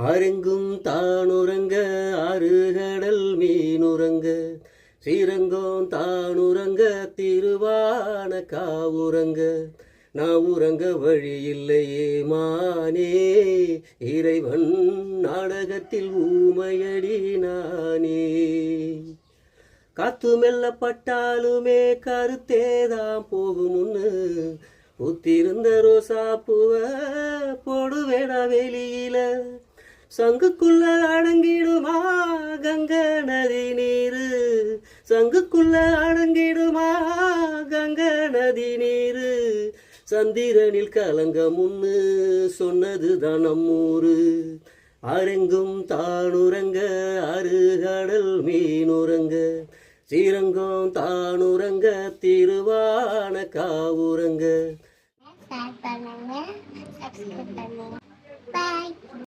ஆரெங்கும் தானுறங்க ஆறுகடல் மீனுறங்க ஸ்ரீரங்கம் தானுறங்க திருவான காவுறங்க நான் உறங்க வழி இல்லையே மானே இறைவன் நாடகத்தில் ஊமையடி நானே காத்து மெல்ல பட்டாலுமே கருத்தேதான் போகுமுன்னு புத்திருந்த ரோசா பூவ போடுவேடா வெளியில சங்குக்குள்ள அடங்கிடுமா கங்க நதி நீரு சங்குக்குள்ள அடங்கிடுமா கங்க நதி நீரு சந்திரனில் கலங்க முன்னு சொன்னதுதான் நம்மூரு ஆரெங்கும் தானுறங்க அருகடல் மீனுறங்க ஸ்ரீரங்கம் தானுறங்க திருவான காவுறங்க.